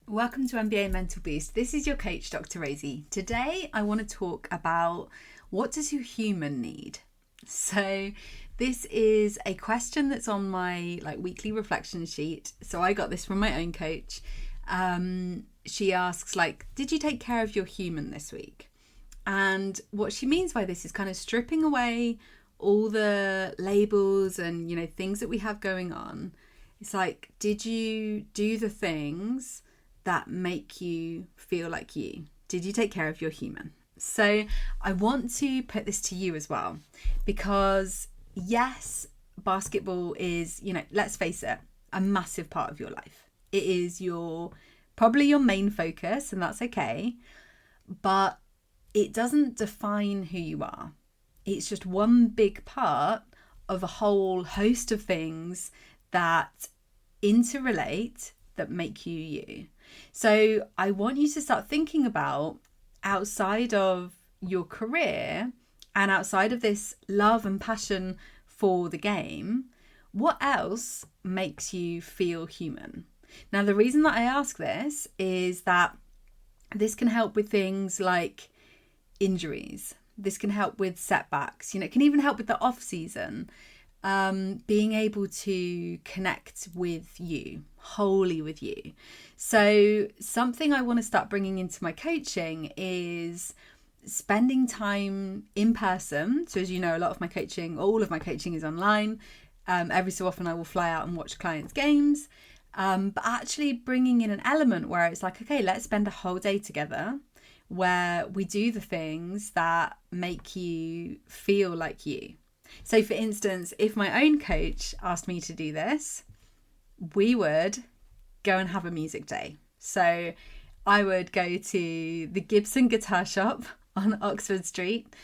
Welcome to MBA Mental Boost. This is your coach, Dr. Rosie. Today, I want to talk about what does your human need? So, this is a question that's on my weekly reflection sheet. So, I got this from my own coach. She asks, did you take care of your human this week? And what she means by this is kind of stripping away all the labels and, things that we have going on. It's like, did you do the things that make you feel like you? Did you take care of your human? So I want to put this to you as well, because yes, basketball is, let's face it, a massive part of your life. It is probably your main focus, and that's okay, but it doesn't define who you are. It's just one big part of a whole host of things that interrelate that make you you. So I want you to start thinking about, outside of your career and outside of this love and passion for the game, what else makes you feel human? Now, the reason that I ask this is that this can help with things like injuries. This can help with setbacks. It can even help with the off season. Being able to connect with you, wholly with you. So something I want to start bringing into my coaching is spending time in person. So as you know, all of my coaching is online. Every so often I will fly out and watch clients' games. But actually bringing in an element where it's like, okay, let's spend a whole day together where we do the things that make you feel like you. So for instance, if my own coach asked me to do this, we would go and have a music day. So I would go to the Gibson Guitar Shop on Oxford Street,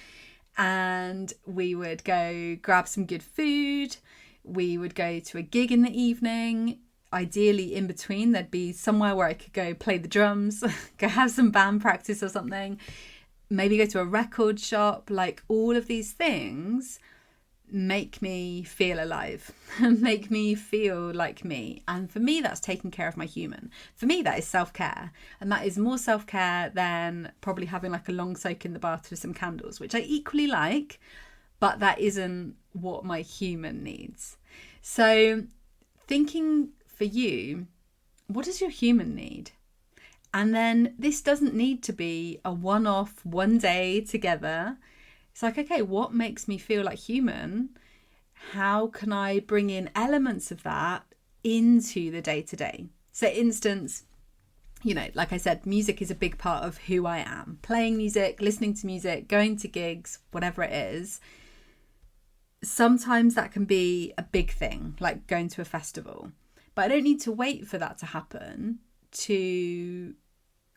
and we would go grab some good food. We would go to a gig in the evening. Ideally in between, there'd be somewhere where I could go play the drums, go have some band practice or something, maybe go to a record shop. All of these things make me feel alive, make me feel like me. And for me, that's taking care of my human. For me, that is self-care. And that is more self-care than probably having a long soak in the bath with some candles, which I equally like, but that isn't what my human needs. So thinking for you, what does your human need? And then this doesn't need to be a one-off, one day together. It's like, okay, what makes me feel like human? How can I bring in elements of that into the day-to-day? So instance, like I said, music is a big part of who I am. Playing music, listening to music, going to gigs, whatever it is. Sometimes that can be a big thing, like going to a festival. But I don't need to wait for that to happen to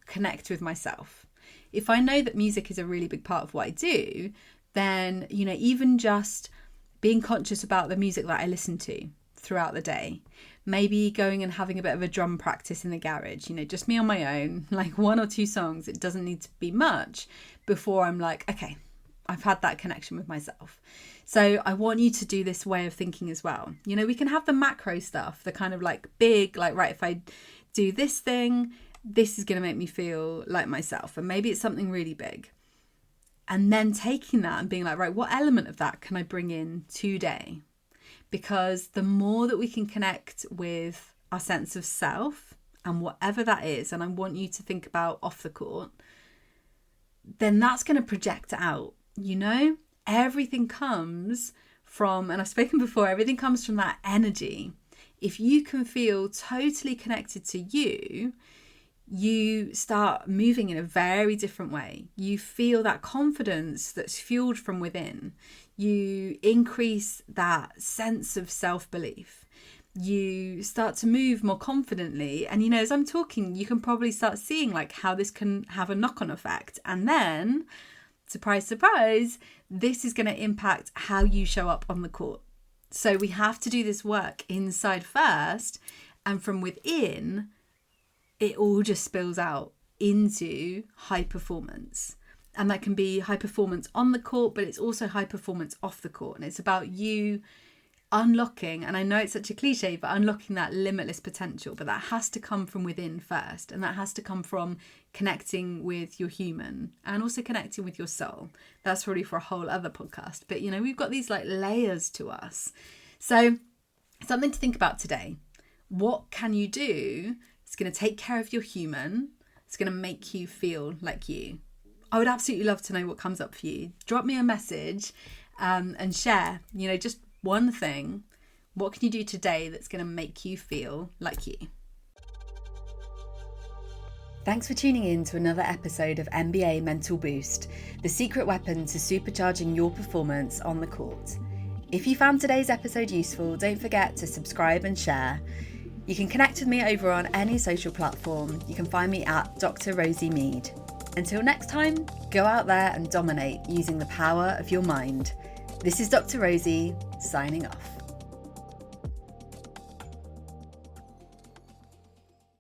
connect with myself. If I know that music is a really big part of what I do, then, even just being conscious about the music that I listen to throughout the day, maybe going and having a bit of a drum practice in the garage, just me on my own, one or two songs. It doesn't need to be much before I'm like, okay, I've had that connection with myself. So I want you to do this way of thinking as well. We can have the macro stuff, the kind of big, right, if I do this thing, this is going to make me feel like myself. And maybe it's something really big. And then taking that and being like, right, what element of that can I bring in today? Because the more that we can connect with our sense of self and whatever that is, and I want you to think about off the court, then that's going to project out. Everything comes from, and I've spoken before, everything comes from that energy. If you can feel totally connected to you, you start moving in a very different way. You feel that confidence that's fueled from within. You increase that sense of self-belief. You start to move more confidently. And, as I'm talking, you can probably start seeing how this can have a knock-on effect. And then, surprise, surprise, this is going to impact how you show up on the court. So we have to do this work inside first, and from within, it all just spills out into high performance. And that can be high performance on the court, but it's also high performance off the court. And it's about you unlocking, and I know it's such a cliche, but unlocking that limitless potential, but that has to come from within first, and that has to come from connecting with your human and also connecting with your soul. That's probably for a whole other podcast, but we've got these like layers to us. So something to think about today. What can you do? It's going to take care of your human. It's going to make you feel like you. I would absolutely love to know what comes up for you. Drop me a message and share, just one thing. What can you do today that's going to make you feel like you? Thanks for tuning in to another episode of MBA Mental Boost, the secret weapon to supercharging your performance on the court. If you found today's episode useful, don't forget to subscribe and share. You can connect with me over on any social platform. You can find me at Dr Rosie Mead. Until next time, go out there and dominate using the power of your mind. This is Dr Rosie, signing off.